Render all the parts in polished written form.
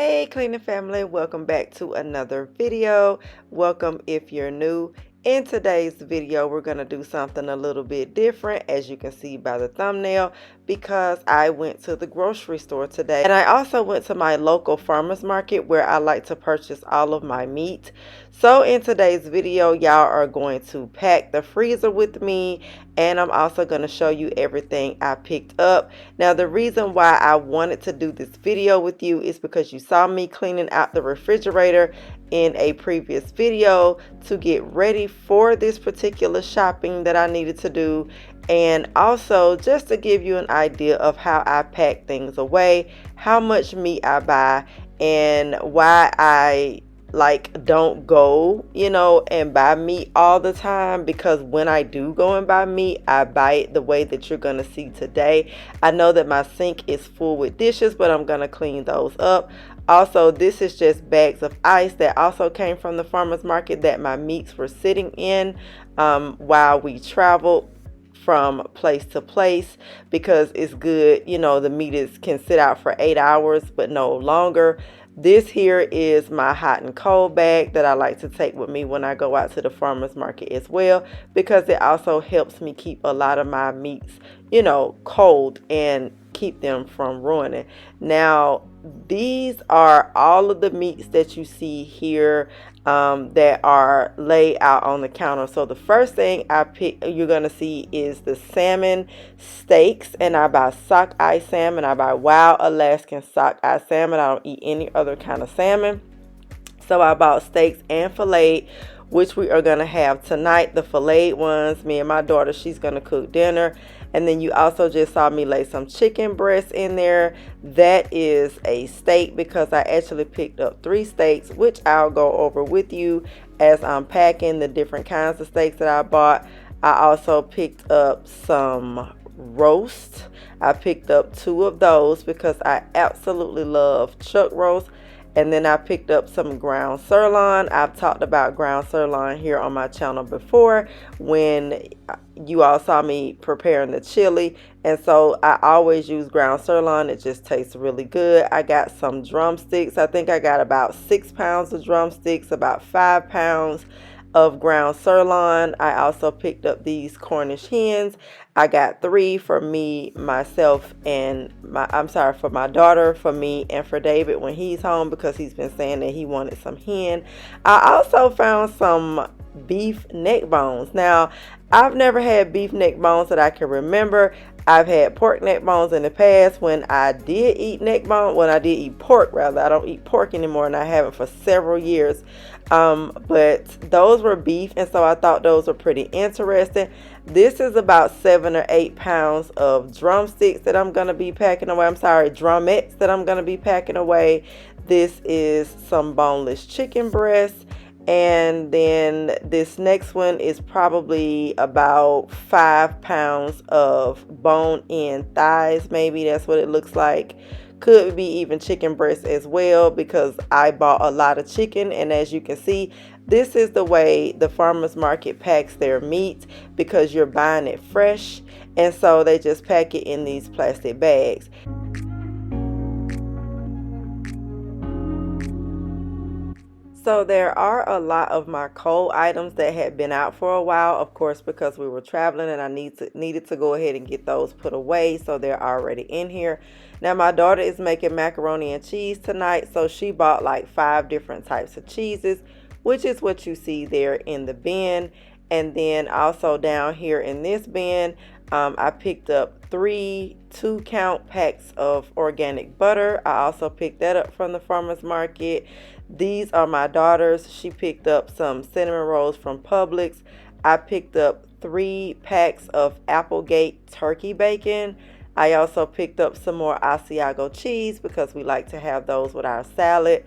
Hey cleaning family, welcome back to another video. Welcome if you're new. In today's video we're going to do something a little bit different, as you can see by the thumbnail, because I went to the grocery store today and I also went to my local farmers market where I like to purchase all of my meat. So in today's video y'all are going to pack the freezer with me, and I'm also going to show you everything I picked up. Now the reason why I wanted to do this video with you is because you saw me cleaning out the refrigerator in a previous video to get ready for this particular shopping that I needed to do, and also just to give you an idea of how I pack things away, how much meat I buy, and why I don't go and buy meat all the time, because when I do go and buy meat, I buy it the way that you're gonna see today. I know that my sink is full with dishes, but I'm gonna clean those up. Also, this is just bags of ice that also came from the farmers market that my meats were sitting in while we traveled from place to place, because it's good, the meat can sit out for 8 hours but no longer. This here is my hot and cold bag that I like to take with me when I go out to the farmers market as well, because it also helps me keep a lot of my meats, cold and keep them from ruining. Now, these are all of the meats that you see here that are laid out on the counter. So the first thing you're gonna see is the salmon steaks, and I buy sockeye salmon. I buy wild Alaskan sockeye salmon. I don't eat any other kind of salmon, so I bought steaks and filet, which we are gonna have tonight. The filleted ones, me and my daughter, she's gonna cook dinner. And then you also just saw me lay some chicken breast in there. That is a steak, because I actually picked up 3 steaks, which I'll go over with you as I'm packing the different kinds of steaks that I bought. I also picked up some roast. I picked up 2 of those because I absolutely love chuck roast. And then I picked up some ground sirloin. I've talked about ground sirloin here on my channel before when you all saw me preparing the chili. And so I always use ground sirloin. It just tastes really good. I got some drumsticks. I think I got about 6 pounds of drumsticks, about 5 pounds of ground sirloin. I also picked up these Cornish hens. I got 3 for me, myself, and for my daughter, for me, and for David when he's home, because he's been saying that he wanted some hen. I also found some beef neck bones. Now, I've never had beef neck bones that I can remember. I've had pork neck bones in the past when I did eat pork rather. I don't eat pork anymore, and I haven't for several years. But those were beef, and so I thought those were pretty interesting. This is about 7 or 8 pounds of drumsticks that I'm going to be packing away. Drumettes that I'm going to be packing away. This is some boneless chicken breasts. And then this next one is probably about 5 pounds of bone-in thighs. Maybe that's what it looks like. Could be even chicken breast as well, because I bought a lot of chicken. And as you can see, this is the way the farmers market packs their meat, because you're buying it fresh. And so they just pack it in these plastic bags. So there are a lot of my cold items that had been out for a while, of course, because we were traveling, and I needed to go ahead and get those put away, so they're already in here. Now my daughter is making macaroni and cheese tonight, so she bought like 5 different types of cheeses, which is what you see there in the bin. And then also down here in this bin, I picked up 3 2-count packs of organic butter. I also picked that up from the farmers market. These are my daughter's. She picked up some cinnamon rolls from Publix. I picked up 3 packs of Applegate turkey bacon. I also picked up some more Asiago cheese, because we like to have those with our salad.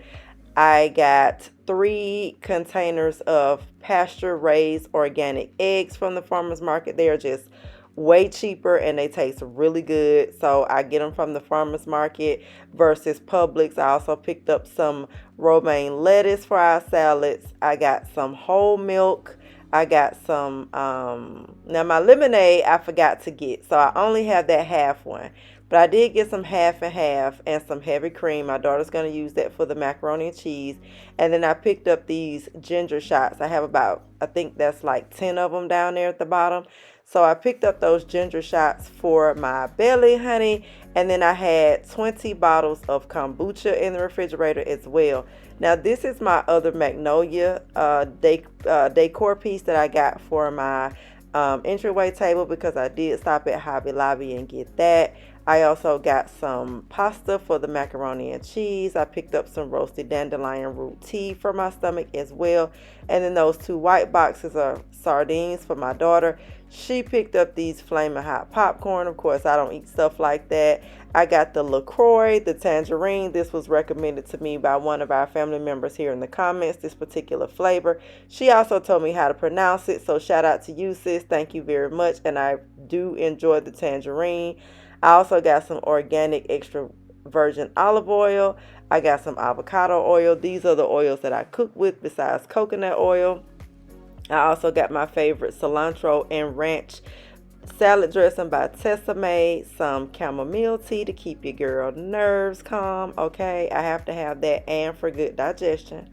I got 3 containers of pasture-raised organic eggs from the farmers market. They are just way cheaper and they taste really good, so I get them from the farmers market versus Publix. I also picked up some romaine lettuce for our salads. I got some whole milk. I got some now my lemonade I forgot to get, so I only have that half one. But I did get some half and half and some heavy cream. My daughter's going to use that for the macaroni and cheese. And then I picked up these ginger shots. I have about, I think that's like 10 of them down there at the bottom. So I picked up those ginger shots for my belly, honey. And then I had 20 bottles of kombucha in the refrigerator as well. Now this is my other magnolia decor piece that I got for my entryway table, because I did stop at Hobby Lobby and get that. I also got some pasta for the macaroni and cheese. I picked up some roasted dandelion root tea for my stomach as well. And then those 2 white boxes of sardines for my daughter. She picked up these flaming hot popcorn. Of course, I don't eat stuff like that. I got the LaCroix, the tangerine. This was recommended to me by one of our family members here in the comments, this particular flavor. She also told me how to pronounce it. So shout out to you, sis. Thank you very much. And I do enjoy the tangerine. I also got some organic extra virgin olive oil. I got some avocado oil. These are the oils that I cook with besides coconut oil. I also got my favorite cilantro and ranch salad dressing by Tessa Made, some chamomile tea to keep your girl nerves calm. Okay, I have to have that, and for good digestion.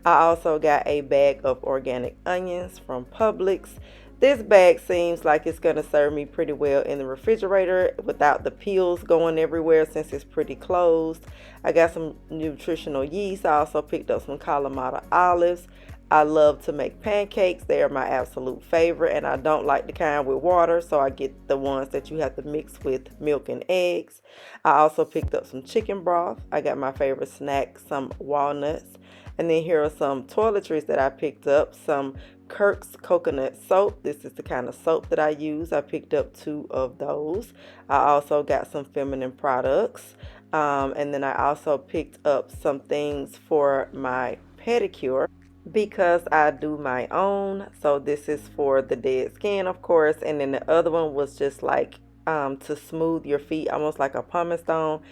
I also got a bag of organic onions from Publix. This bag seems like it's going to serve me pretty well in the refrigerator without the peels going everywhere, since it's pretty closed. I got some nutritional yeast. I also picked up some Kalamata olives. I love to make pancakes. They are my absolute favorite, and I don't like the kind with water, so I get the ones that you have to mix with milk and eggs. I also picked up some chicken broth. I got my favorite snack, some walnuts. And then here are some toiletries that I picked up. Some Kirk's coconut soap. This is the kind of soap that I use. I picked up 2 of those. I also got some feminine products. And then I also picked up some things for my pedicure, because I do my own. So this is for the dead skin, of course. And then the other one was just like to smooth your feet, almost like a pumice stone.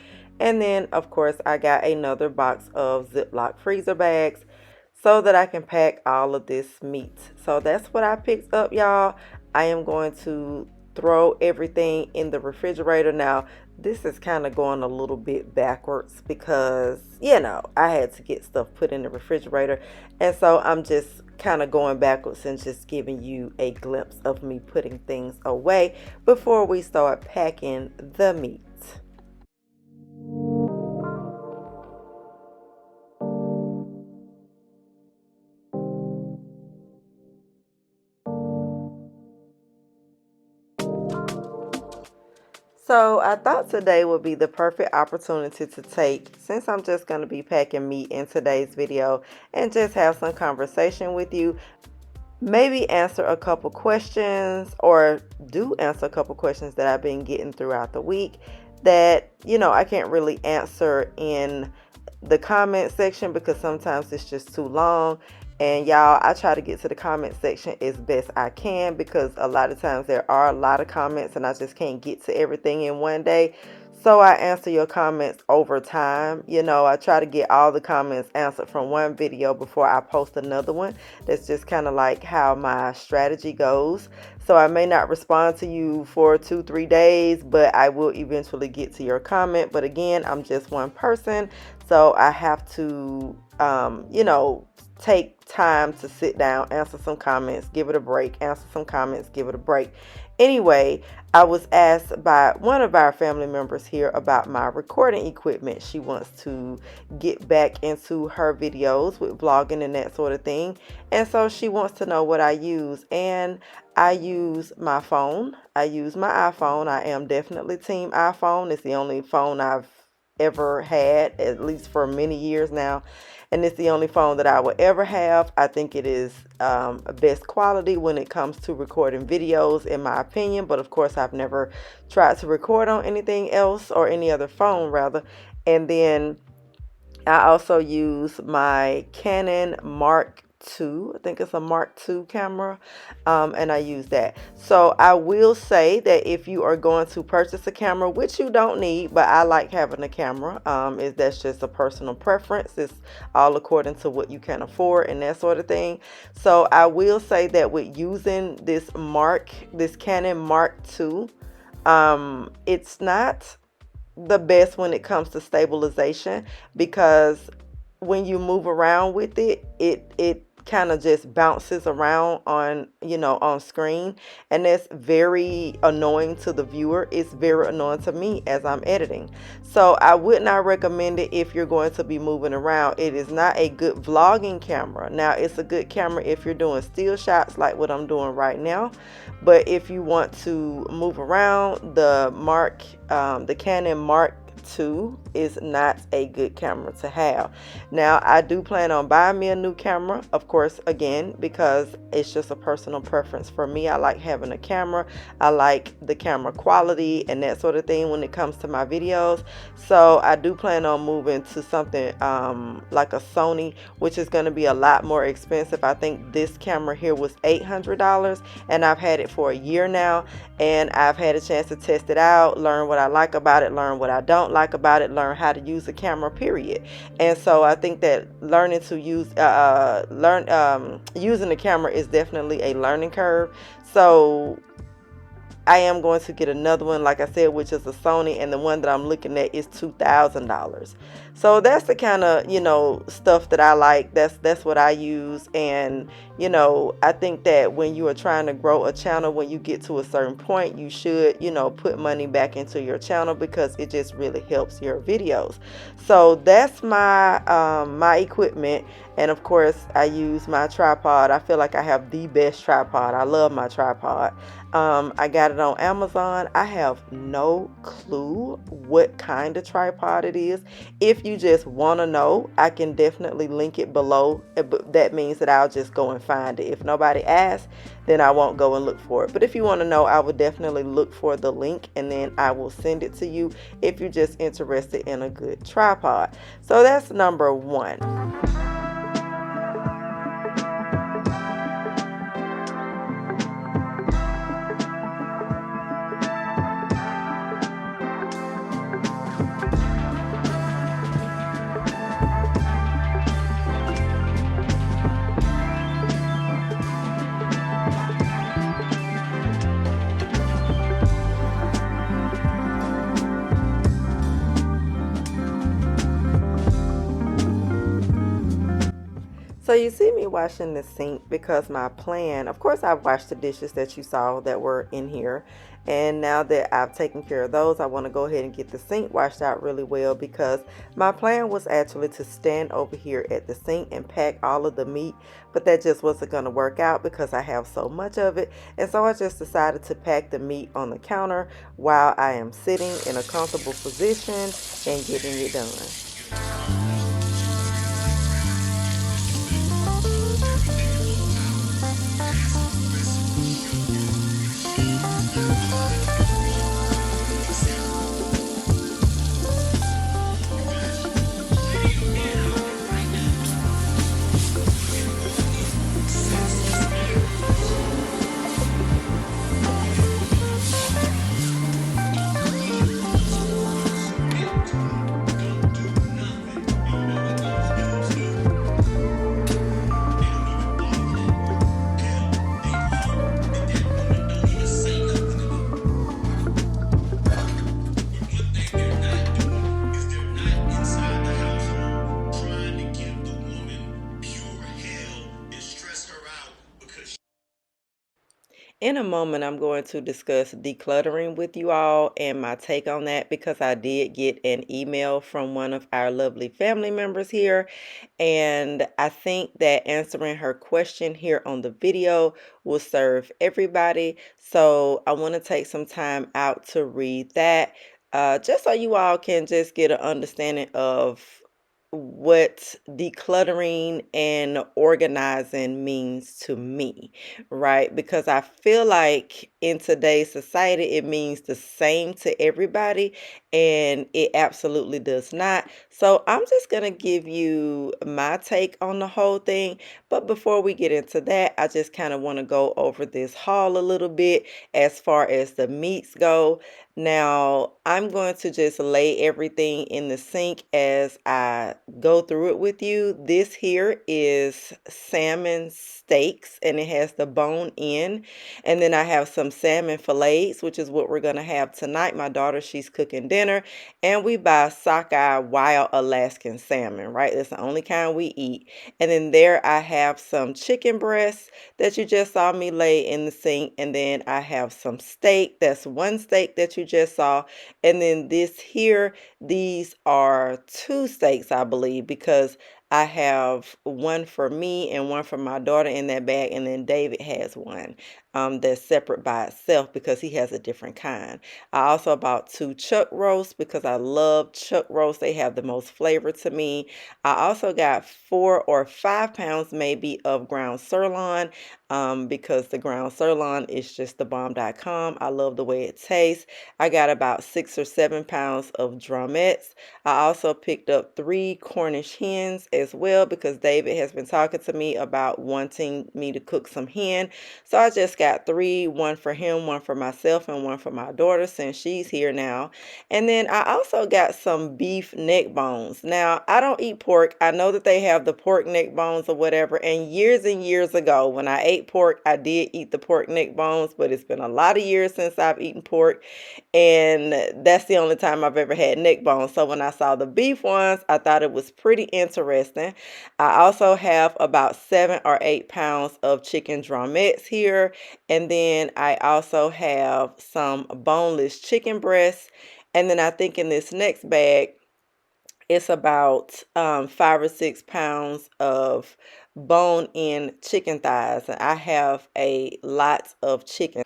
And then, of course, I got another box of Ziploc freezer bags so that I can pack all of this meat. So that's what I picked up, y'all. I am going to throw everything in the refrigerator. Now, this is kind of going a little bit backwards because, you know, I had to get stuff put in the refrigerator. And so I'm just kind of going backwards and just giving you a glimpse of me putting things away before we start packing the meat. So I thought today would be the perfect opportunity to take, since I'm just going to be packing meat in today's video, and just have some conversation with you. Maybe answer a couple questions, or do answer a couple questions that I've been getting throughout the week that, you know, I can't really answer in the comment section because sometimes it's just too long. And y'all, I try to get to the comment section as best I can because a lot of times there are a lot of comments and I just can't get to everything in one day. So I answer your comments over time. You know, I try to get all the comments answered from one video before I post another one. That's just kind of like how my strategy goes. So I may not respond to you for 2-3 days, but I will eventually get to your comment. But again, I'm just one person. So I have to, you know, take time to sit down, answer some comments, give it a break, answer some comments, give it a break. Anyway, I was asked by one of our family members here about my recording equipment. She wants to get back into her videos with vlogging and that sort of thing. And so she wants to know what I use. And I use my phone. I use my iPhone. I am definitely team iPhone. It's the only phone I've ever had, at least for many years now. And it's the only phone that I will ever have. I think it is best quality when it comes to recording videos, in my opinion. But of course, I've never tried to record on anything else, or any other phone rather. And then I also use my Canon Mark II. I think it's a Mark II camera, and I use that. So I will say that if you are going to purchase a camera, which you don't need, but I like having a camera, that's just a personal preference. It's all according to what you can afford and that sort of thing. So I will say that with using this Canon Mark II, it's not the best when it comes to stabilization, because when you move around with it, it kind of just bounces around on, on screen, and that's very annoying to the viewer. It's very annoying to me as I'm editing. So I would not recommend it if you're going to be moving around. It is not a good vlogging camera. Now, it's a good camera if you're doing still shots like what I'm doing right now, but if you want to move around, the Canon Mark II is not a good camera to have. Now, I do plan on buying me a new camera, of course, again, because it's just a personal preference for me. I like having a camera. I like the camera quality and that sort of thing when it comes to my videos. So I do plan on moving to something like a Sony, which is going to be a lot more expensive. I think this camera here was $800, and I've had it for a year now, and I've had a chance to test it out, learn what I like about it, learn what I don't like about it, learn how to use the camera, period. And so I think that learning to use using the camera is definitely a learning curve. So I am going to get another one, like I said, which is a Sony, and the one that I'm looking at is $2,000. So that's the kind of, stuff that I like. That's what I use. And, I think that when you are trying to grow a channel, when you get to a certain point, you should, put money back into your channel, because it just really helps your videos. So that's my my equipment. And of course, I use my tripod. I feel like I have the best tripod. I love my tripod. I got it on Amazon. I have no clue what kind of tripod it is. If you just want to know, I can definitely link it below. But that means that I'll just go and find it. If nobody asks, then I won't go and look for it. But if you want to know, I would definitely look for the link, and then I will send it to you if you're just interested in a good tripod. So that's number one. So you see me washing the sink because my plan, of course, I've washed the dishes that you saw that were in here. And now that I've taken care of those, I want to go ahead and get the sink washed out really well, because my plan was actually to stand over here at the sink and pack all of the meat, but that just wasn't going to work out because I have so much of it. And so I just decided to pack the meat on the counter while I am sitting in a comfortable position and getting it done. In a moment, I'm going to discuss decluttering with you all and my take on that, because I did get an email from one of our lovely family members here. And I think that answering her question here on the video will serve everybody. So I want to take some time out to read that, just so you all can just get an understanding of what decluttering and organizing means to me, right? Because I feel like in today's society, it means the same to everybody, and it absolutely does not. So I'm just going to give you my take on the whole thing. But before we get into that, I just kind of want to go over this haul a little bit as far as the meats go. Now, I'm going to just lay everything in the sink as I go through it with you. This here is salmon steaks, and it has the bone in. And then I have some salmon fillets, which is what we're going to have tonight. My daughter, she's cooking dinner. And we buy sockeye wild Alaskan salmon, right? That's the only kind we eat. And then there I have some chicken breasts that you just saw me lay in the sink. And then I have some steak. That's one steak that you just saw. And then this here, these are two steaks, I believe, because I have one for me and one for my daughter in that bag, and then David has one that's separate by itself because he has a different kind. I also bought two chuck roasts because I love chuck roasts. They have the most flavor to me. I also got 4 or 5 pounds maybe of ground sirloin because the ground sirloin is just the bomb.com. I love the way it tastes. I got about 6 or 7 pounds of drumettes. I also picked up 3 Cornish hens as well because David has been talking to me about wanting me to cook some hen. So I just got 3, one for him, one for myself, and one for my daughter since she's here now. And then I also got some beef neck bones. Now, I don't eat pork. I know that they have the pork neck bones or whatever. And years ago, when I ate pork, I did eat the pork neck bones, but it's been a lot of years since I've eaten pork. And that's the only time I've ever had neck bones. So when I saw the beef ones, I thought it was pretty interesting. I also have about 7 or 8 pounds of chicken drumettes here. And then I also have some boneless chicken breasts. And then I think in this next bag, it's about 5 or 6 pounds of bone-in chicken thighs. And I have a lot of chicken.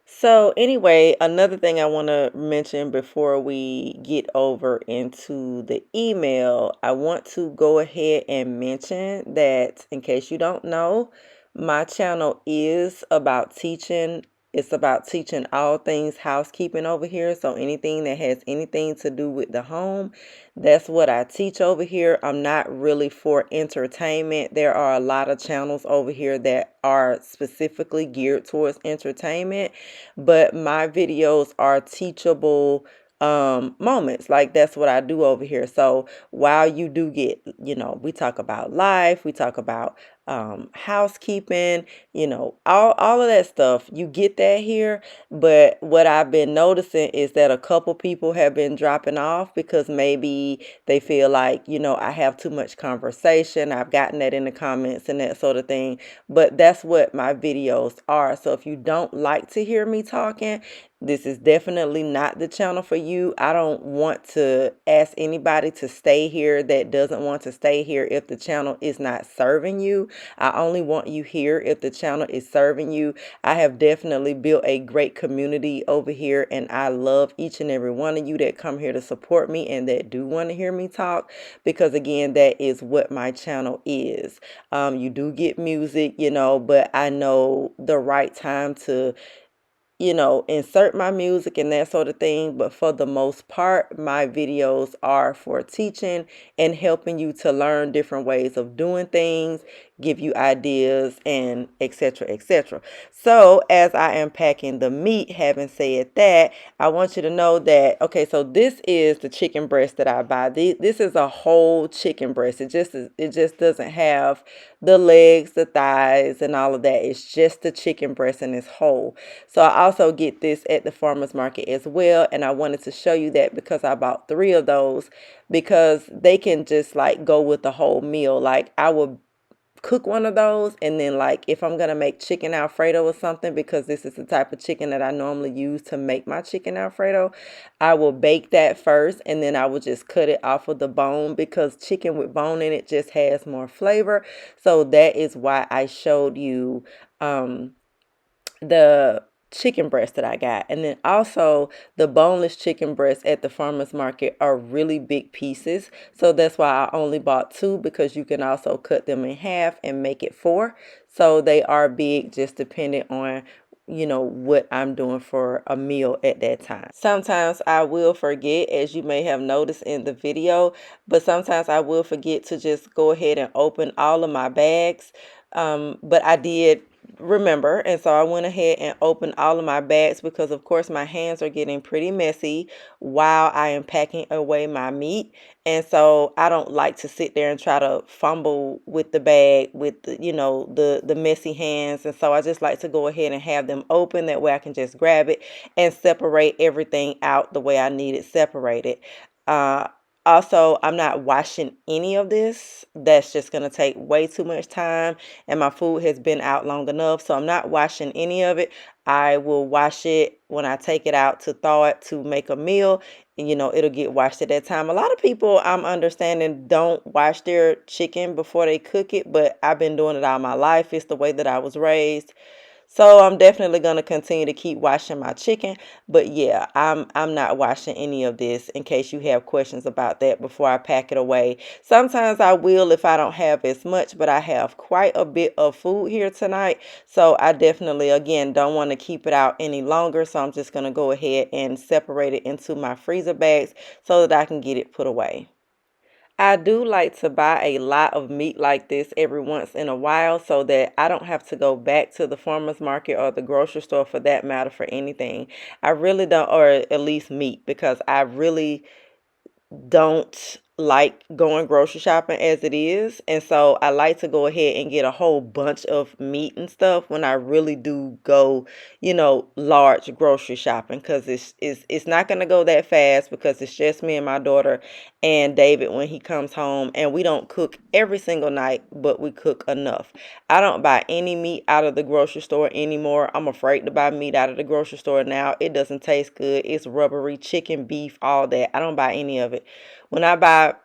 So anyway, another thing I want to mention before we get over into the email, I want to go ahead and mention that in case you don't know, my channel is about teaching. It's about teaching all things housekeeping over here. So anything that has anything to do with the home, that's what I teach over here. I'm not really for entertainment. There are a lot of channels over here that are specifically geared towards entertainment, but my videos are teachable moments. Like that's what I do over here. So while you do get, we talk about life, we talk about housekeeping, all of that stuff, you get that here. But what I've been noticing is that a couple people have been dropping off because maybe they feel like, I have too much conversation. I've gotten that in the comments and that sort of thing. But that's what my videos are. So if you don't like to hear me talking, this is definitely not the channel for you. I don't want to ask anybody to stay here that doesn't want to stay here if the channel is not serving you. I only want you here if the channel is serving you. I have definitely built a great community over here, and I love each and every one of you that come here to support me and that do want to hear me talk, because again, that is what my channel is. You do get music, but I know the right time to insert my music and that sort of thing. But for the most part, my videos are for teaching and helping you to learn different ways of doing things, give you ideas, and etc., etc. So as I am packing the meat, having said that, I want you to know that, okay, so this is the chicken breast that I buy. This is a whole chicken breast. It just doesn't have the legs, the thighs, and all of that. It's just the chicken breast and it's whole. So I also get this at the farmer's market as well, and I wanted to show you that because I bought 3 of those because they can just like go with the whole meal. Like I would cook one of those, and then like if I'm gonna make chicken Alfredo or something, because this is the type of chicken that I normally use to make my chicken Alfredo, I will bake that first, and then I will just cut it off of the bone because chicken with bone in it just has more flavor. So that is why I showed you the chicken breast that I got. And then also the boneless chicken breasts at the farmer's market are really big pieces. So that's why I only bought 2, because you can also cut them in half and make it 4. So they are big, just depending on what I'm doing for a meal at that time. Sometimes I will forget, as you may have noticed in the video, but sometimes I will forget to just go ahead and open all of my bags. But I did remember, and so I went ahead and opened all of my bags because of course my hands are getting pretty messy while I am packing away my meat. And so I don't like to sit there and try to fumble with the bag with the, the messy hands. And so I just like to go ahead and have them open, that way I can just grab it and separate everything out the way I need it separated. uh Also, I'm not washing any of this. That's just going to take way too much time, and my food has been out long enough, so I'm not washing any of it. I will wash it when I take it out to thaw it to make a meal, and it'll get washed at that time. A lot of people, I'm understanding, don't wash their chicken before they cook it, but I've been doing it all my life. It's the way that I was raised. So I'm definitely going to continue to keep washing my chicken. But yeah, I'm not washing any of this, in case you have questions about that, before I pack it away. Sometimes I will if I don't have as much, but I have quite a bit of food here tonight. So I definitely, again, don't want to keep it out any longer. So I'm just going to go ahead and separate it into my freezer bags so that I can get it put away. I do like to buy a lot of meat like this every once in a while, so that I don't have to go back to the farmer's market or the grocery store, for that matter, for anything. I really don't, or at least meat, because I really don't like going grocery shopping as it is. And so I like to go ahead and get a whole bunch of meat and stuff when I really do go, large grocery shopping, because it's not going to go that fast, because it's just me and my daughter and David when he comes home, and we don't cook every single night, but we cook enough. I don't buy any meat out of the grocery store anymore. I'm afraid to buy meat out of the grocery store now. It doesn't taste good. It's rubbery, chicken, beef, all that. I don't buy any of it. When I buy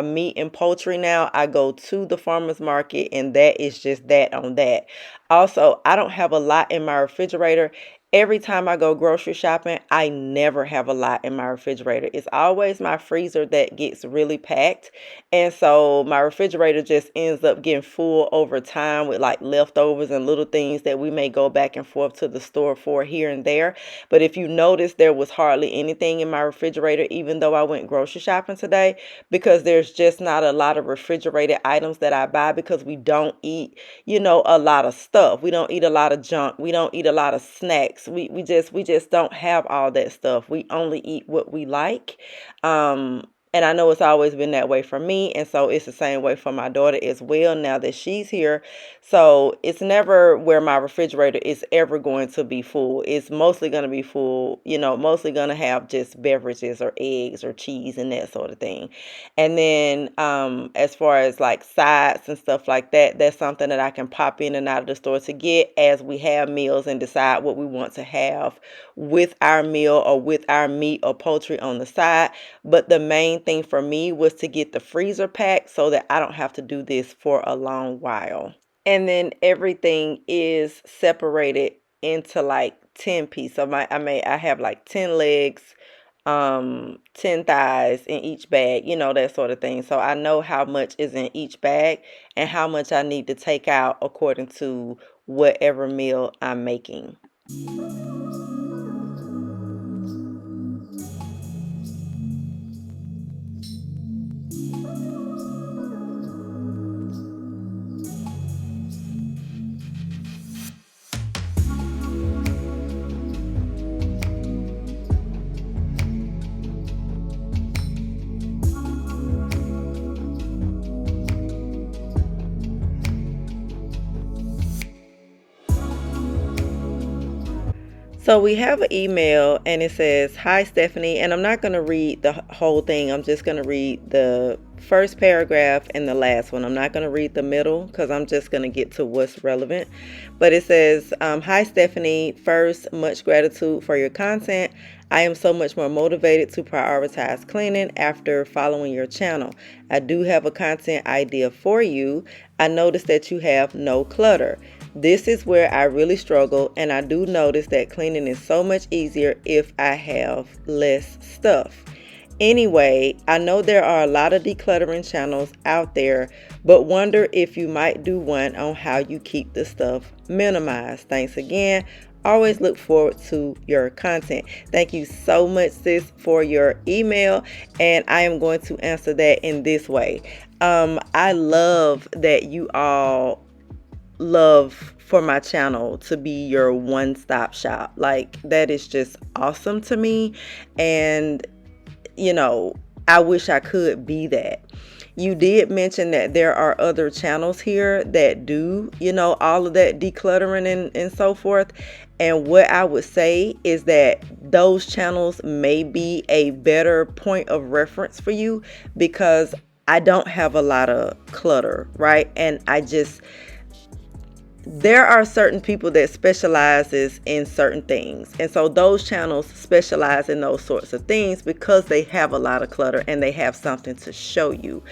meat and poultry now, I go to the farmer's market, and that is just that on that. Also, I don't have a lot in my refrigerator. Every time I go grocery shopping, I never have a lot in my refrigerator. It's always my freezer that gets really packed. And so my refrigerator just ends up getting full over time with like leftovers and little things that we may go back and forth to the store for here and there. But if you notice, there was hardly anything in my refrigerator, even though I went grocery shopping today, because there's just not a lot of refrigerated items that I buy, because we don't eat, a lot of stuff. We don't eat a lot of junk. We don't eat a lot of snacks. We just don't have all that stuff. We only eat what we like. And I know it's always been that way for me. And so it's the same way for my daughter as well, now that she's here. So it's never where my refrigerator is ever going to be full. It's mostly going to be full, mostly going to have just beverages or eggs or cheese and that sort of thing. And then as far as like sides and stuff like that, that's something that I can pop in and out of the store to get as we have meals and decide what we want to have with our meal or with our meat or poultry on the side. But the main thing for me was to get the freezer packed so that I don't have to do this for a long while. And then everything is separated into like 10 pieces. So I have like 10 legs, 10 thighs in each bag, that sort of thing. So I know how much is in each bag and how much I need to take out according to whatever meal I'm making. So we have an email, and it says, "Hi Stephanie," and I'm not going to read the whole thing. I'm just going to read the first paragraph and the last one. I'm not going to read the middle because I'm just going to get to what's relevant. But it says, "Hi Stephanie, first, much gratitude for your content. I am so much more motivated to prioritize cleaning after following your channel. I do have a content idea for you. I noticed that you have no clutter. This is where I really struggle, and I do notice that cleaning is so much easier if I have less stuff. Anyway, I know there are a lot of decluttering channels out there, but wonder if you might do one on how you keep the stuff minimized. Thanks again. Always look forward to your content." Thank you so much, sis, for your email, and I am going to answer that in this way. I love that you all love for my channel to be your one-stop shop. Like, that is just awesome to me. And, you know, I wish I could be that. You did mention that there are other channels here that do, you know, all of that decluttering and so forth. And what I would say is that those channels may be a better point of reference for you, because I don't have a lot of clutter, right? And there are certain people that specializes in certain things. And so those channels specialize in those sorts of things because they have a lot of clutter and they have something to show you.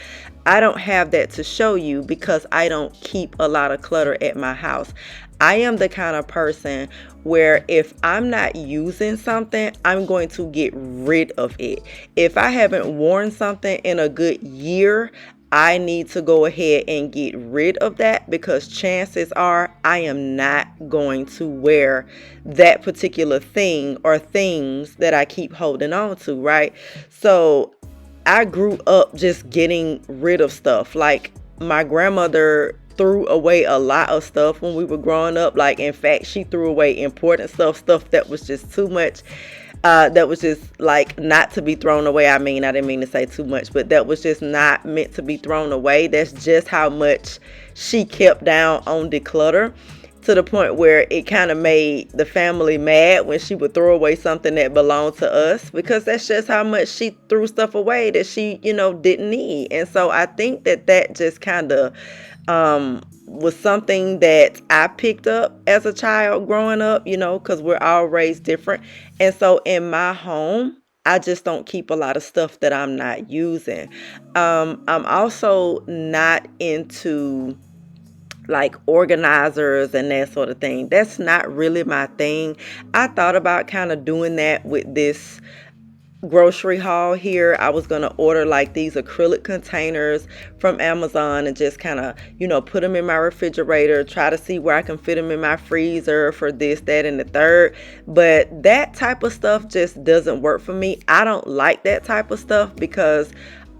I don't have that to show you because I don't keep a lot of clutter at my house. I am the kind of person where if I'm not using something, I'm going to get rid of it. If I haven't worn something in a good year, I need to go ahead and get rid of that, because chances are I am not going to wear that particular thing or things that I keep holding on to, right? So I grew up just getting rid of stuff. Like, my grandmother threw away a lot of stuff when we were growing up. Like, in fact, she threw away important stuff that was just too much. That was just like not to be thrown away. I mean, I didn't mean to say too much, but that was just not meant to be thrown away. That's just how much she kept down on declutter, to the point where it kind of made the family mad when she would throw away something that belonged to us, because that's just how much she threw stuff away that she, you know, didn't need. And so I think that just kind of was something that I picked up as a child growing up, you know, because we're all raised different. And so in my home, I just don't keep a lot of stuff that I'm not using. I'm also not into like organizers and that sort of thing. That's not really my thing. I thought about kind of doing that with this grocery haul here. I was going to order like these acrylic containers from Amazon and just kind of, you know, put them in my refrigerator, try to see where I can fit them in my freezer for this, that, and the third. But that type of stuff just doesn't work for me. I don't like that type of stuff, because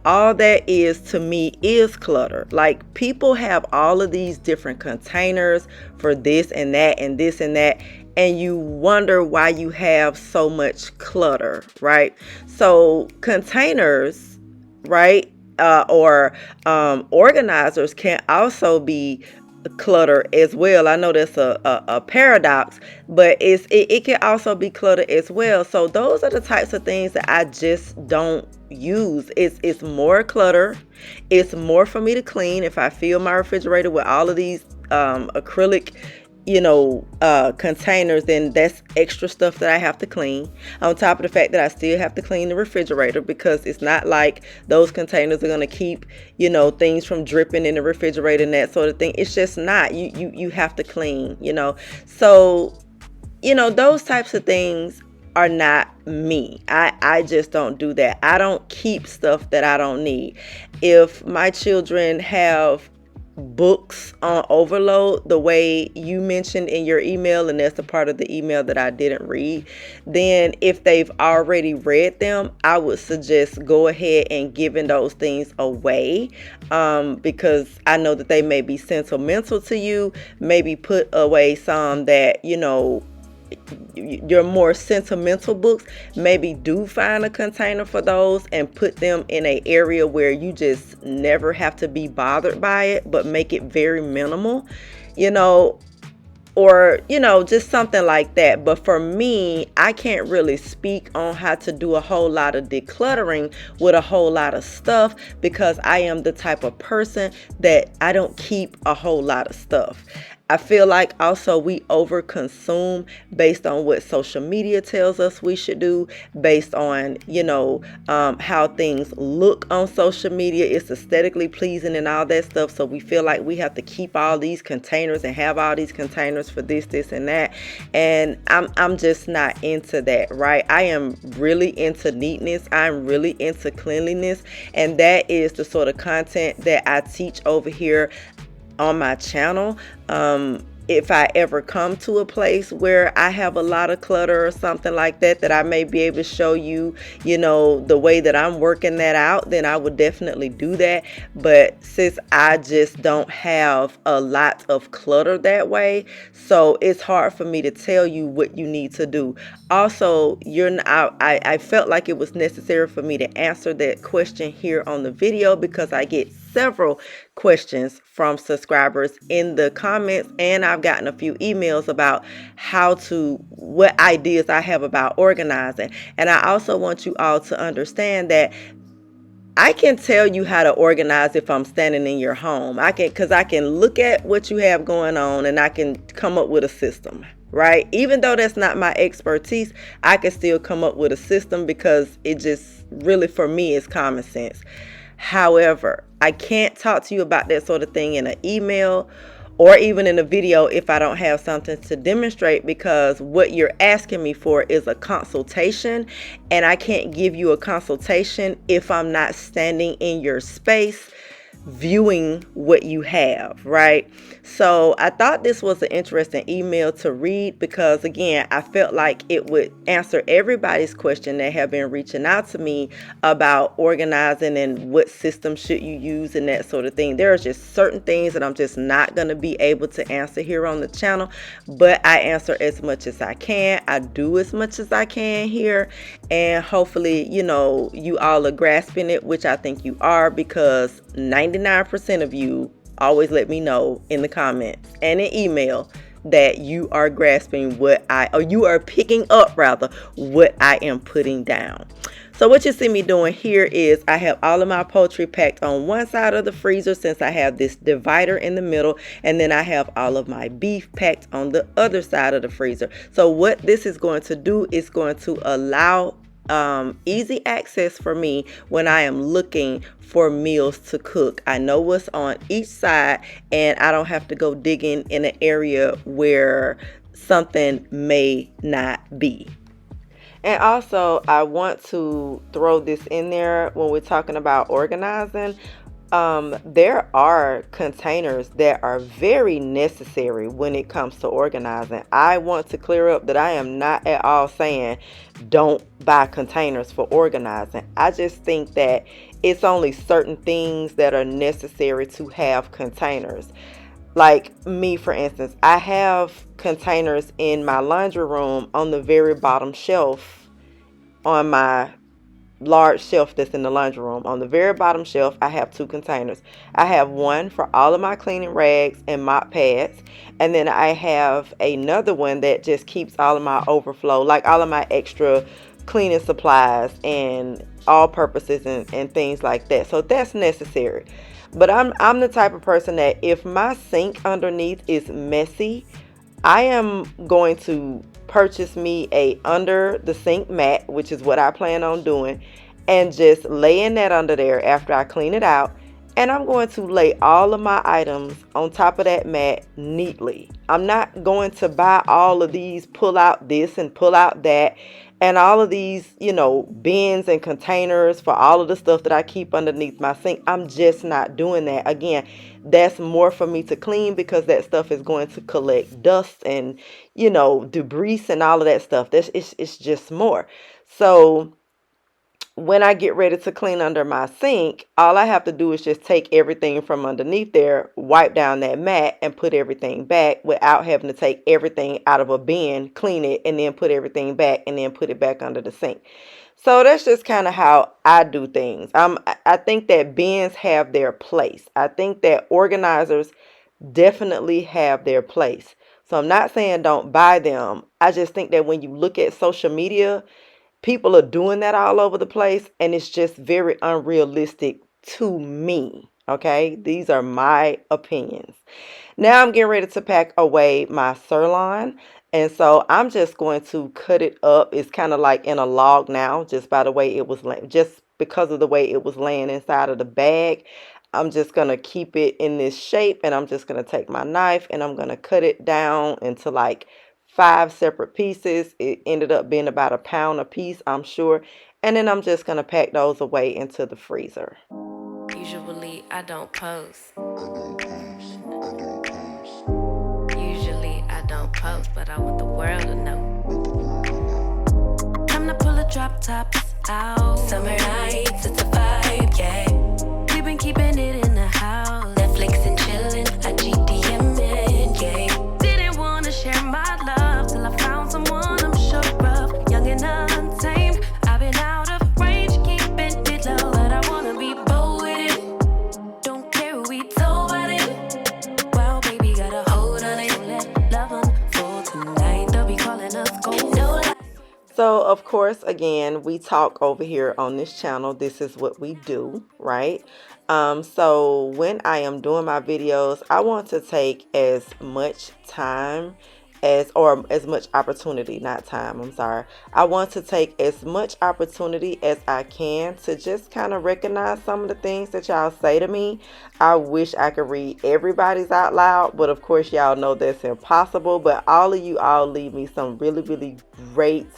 all that is to me is clutter. Like, people have all of these different containers for this and that and this and that, and you wonder why you have so much clutter, right? So containers, right, or organizers can also be clutter as well. I know that's a paradox, but it can also be clutter as well. So those are the types of things that I just don't use. It's more clutter. It's more for me to clean. If I fill my refrigerator with all of these acrylic, you know, containers, then that's extra stuff that I have to clean, on top of the fact that I still have to clean the refrigerator, because it's not like those containers are going to keep, you know, things from dripping in the refrigerator and that sort of thing. It's just not. You have to clean, you know. So, you know, those types of things are not me. I just don't do that. I don't keep stuff that I don't need. If my children have books on overload, the way you mentioned in your email, and that's the part of the email that I didn't read, then if they've already read them, I would suggest go ahead and giving those things away, because I know that they may be sentimental to you. Maybe put away some that, you know, your more sentimental books. Maybe do find a container for those and put them in an area where you just never have to be bothered by it, but make it very minimal, you know, or, you know, just something like that. But for me, I can't really speak on how to do a whole lot of decluttering with a whole lot of stuff, because I am the type of person that I don't keep a whole lot of stuff. I feel like also we overconsume based on what social media tells us we should do, based on, you know, how things look on social media. It's aesthetically pleasing and all that stuff. So we feel like we have to keep all these containers and have all these containers for this, and that. And I'm just not into that, right? I am really into neatness. I'm really into cleanliness. And that is the sort of content that I teach over here on my channel. if I ever come to a place where I have a lot of clutter or something like that, that I may be able to show you, the way that I'm working that out, then I would definitely do that. But since I just don't have a lot of clutter that way, so it's hard for me to tell you what you need to do. Also, I felt like it was necessary for me to answer that question here on the video, because I get several questions from subscribers in the comments, and I've gotten a few emails about what ideas I have about organizing. And I also want you all to understand that I can tell you how to organize if I'm standing in your home. Because I can look at what you have going on and I can come up with a system, right? Even though that's not my expertise, I can still come up with a system, because it just really, for me, is common sense. However, I can't talk to you about that sort of thing in an email or even in a video if I don't have something to demonstrate, because what you're asking me for is a consultation, and I can't give you a consultation if I'm not standing in your space viewing what you have, right? So I thought this was an interesting email to read, because again, I felt like it would answer everybody's question that have been reaching out to me about organizing and what system should you use and that sort of thing. There are just certain things that I'm just not going to be able to answer here on the channel, but I answer as much as I can. I do as much as I can here, and hopefully, you all are grasping it, which I think you are, because 99% of you always let me know in the comments and in email that you are grasping you are picking up rather what I am putting down. So what you see me doing here is I have all of my poultry packed on one side of the freezer, since I have this divider in the middle, and then I have all of my beef packed on the other side of the freezer. So what this is going to do is going to allow easy access for me when I am looking for meals to cook. I know what's on each side, and I don't have to go digging in an area where something may not be. And also, I want to throw this in there when we're talking about organizing. There are containers that are very necessary when it comes to organizing. I want to clear up that I am not at all saying don't buy containers for organizing. I just think that it's only certain things that are necessary to have containers. Like me, for instance, I have containers in my laundry room on the very bottom shelf on my large shelf that's in the laundry room. On the very bottom shelf, I have two containers. I have one for all of my cleaning rags and mop pads, and then I have another one that just keeps all of my overflow, like all of my extra cleaning supplies and all purposes and things like that. So that's necessary. But I'm the type of person that if my sink underneath is messy, I am going to purchase me a under the sink mat, which is what I plan on doing, and just laying that under there after I clean it out. And I'm going to lay all of my items on top of that mat neatly. I'm not going to buy all of these, pull out this and pull out that, and all of these, bins and containers for all of the stuff that I keep underneath my sink. I'm just not doing that. Again, that's more for me to clean, because that stuff is going to collect dust and, debris and all of that stuff. It's just more. So when I get ready to clean under my sink, all I have to do is just take everything from underneath there, wipe down that mat, and put everything back without having to take everything out of a bin, clean it, and then put everything back, and then put it back under the sink. So that's just kind of how I do things. I think that bins have their place. I think that organizers definitely have their place. So I'm not saying don't buy them. I just think that when you look at social media, people are doing that all over the place, and it's just very unrealistic to me. Okay, these are my opinions. Now I'm getting ready to pack away my sirloin, and so I'm just going to cut it up. It's kind of like in a log now, just by the way it was just because of the way it was laying inside of the bag. I'm just going to keep it in this shape, and I'm just going to take my knife and I'm going to cut it down into like 5 separate pieces. It ended up being about a pound a piece, I'm sure. And then I'm just going to pack those away into the freezer. Usually I don't post. Usually post, but I want the world to know. Time to pull the drop tops out. Summer nights, it's a vibe, yeah. We've been keeping it in the house. Netflix and chillin', I GDMing, yeah. Didn't wanna share my love till I found someone I'm sure of. Young and untamed, I've been out of range, keeping it low. But I wanna be bold with it. Don't care who we told about it. Well, baby, got a hold on it. Let love unfold tonight. They'll be calling us gold. No lie. So, of course, again, we talk over here on this channel. This is what we do, right? So when I am doing my videos, I want to take as much time or as much opportunity, not time, I'm sorry. I want to take as much opportunity as I can to just kind of recognize some of the things that y'all say to me. I wish I could read everybody's out loud, but of course y'all know that's impossible. But all of you all leave me some really, really great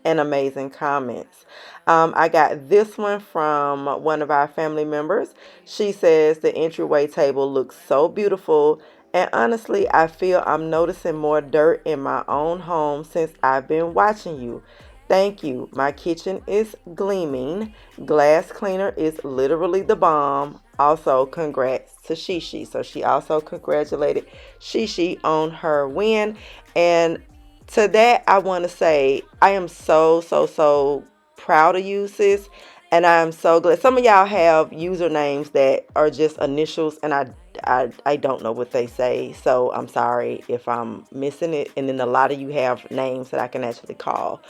and amazing comments. I got this one from one of our family members. She says the entryway table looks so beautiful, and honestly I feel I'm noticing more dirt in my own home since I've been watching you. Thank you. My kitchen is gleaming. Glass cleaner is literally the bomb. Also, congrats to Shishi. So she also congratulated Shishi on her win. And to that, I want to say I am so proud of you, sis. And I'm so glad. Some of y'all have usernames that are just initials, and I don't know what they say. So I'm sorry if I'm missing it. And then a lot of you have names that I can actually call.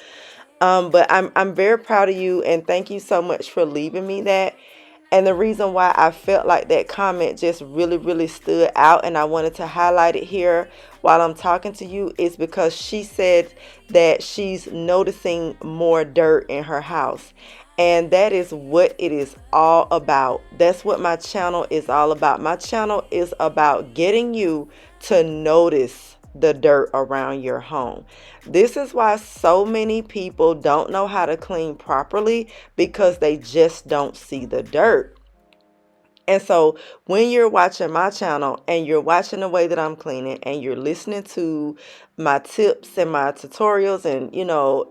But I'm very proud of you, and thank you so much for leaving me that. And the reason why I felt like that comment just really stood out and I wanted to highlight it here while I'm talking to you is because she said that she's noticing more dirt in her house. And that is what it is all about. That's what my channel is all about. My channel is about getting you to notice the dirt around your home. This is why so many people don't know how to clean properly, because they just don't see the dirt. And so when you're watching my channel and you're watching the way that I'm cleaning and you're listening to my tips and my tutorials and,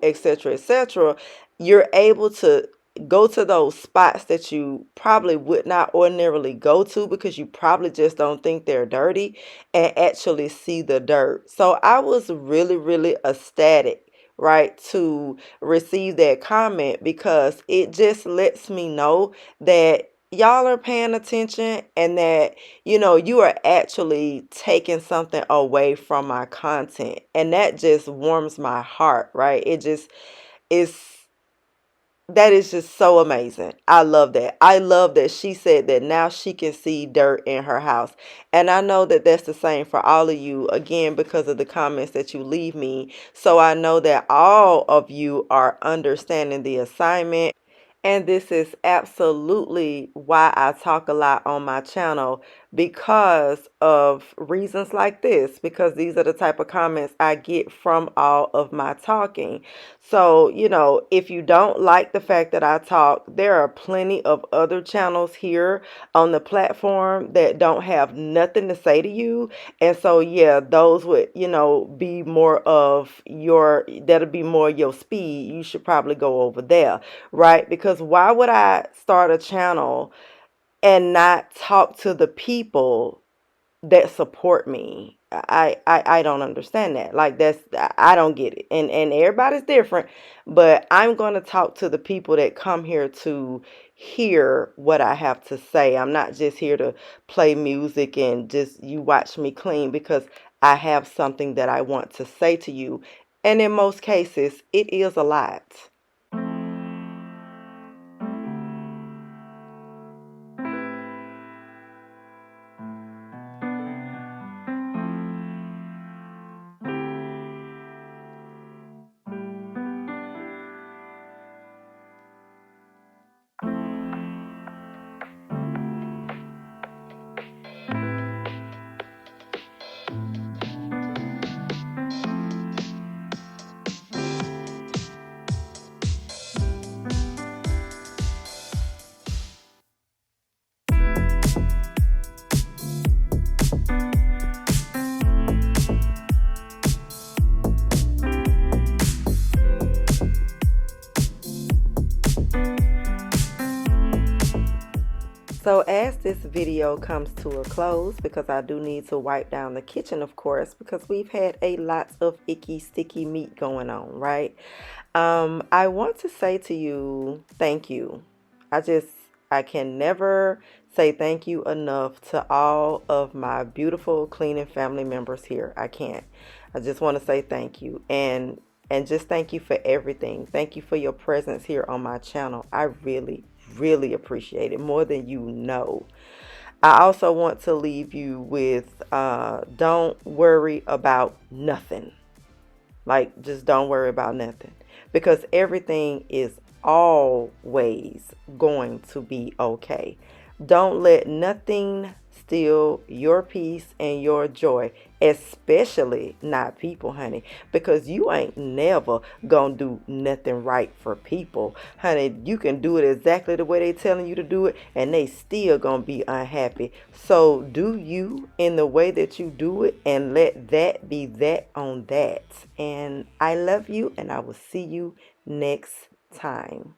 etc., you're able to go to those spots that you probably would not ordinarily go to because you probably just don't think they're dirty and actually see the dirt. So I was really ecstatic, right, to receive that comment, because it just lets me know that y'all are paying attention and that you are actually taking something away from my content, and that just warms my heart, right? It just is, that is just so amazing. I love that. I love that she said that now she can see dirt in her house. And I know that that's the same for all of you, again, because of the comments that you leave me. So I know that all of you are understanding the assignment. And this is absolutely why I talk a lot on my channel, because of reasons like this, because these are the type of comments I get from all of my talking. So, if you don't like the fact that I talk, there are plenty of other channels here on the platform that don't have nothing to say to you. And so, yeah, those would, be more of that'll be more your speed. You should probably go over there, right? Because why would I start a channel and not talk to the people that support me? I don't understand that. Like, I don't get it. And everybody's different, but I'm going to talk to the people that come here to hear what I have to say. I'm not just here to play music and just you watch me clean, because I have something that I want to say to you. And in most cases, it is a lot. So as this video comes to a close, because I do need to wipe down the kitchen, of course, because we've had a lot of icky, sticky meat going on, right? I want to say to you, thank you. I can never say thank you enough to all of my beautiful cleaning family members here. I can't. I just want to say thank you. And just thank you for everything. Thank you for your presence here on my channel. I really, really appreciate it more than you know. I also want to leave you with don't worry about nothing. Like, just don't worry about nothing. Because everything is always going to be okay. Don't let nothing steal your peace and your joy, especially not people, honey, because you ain't never gonna do nothing right for people, honey. You can do it exactly the way they telling you to do it and they still gonna be unhappy. So do you in the way that you do it and let that be that on that. And I love you, and I will see you next time.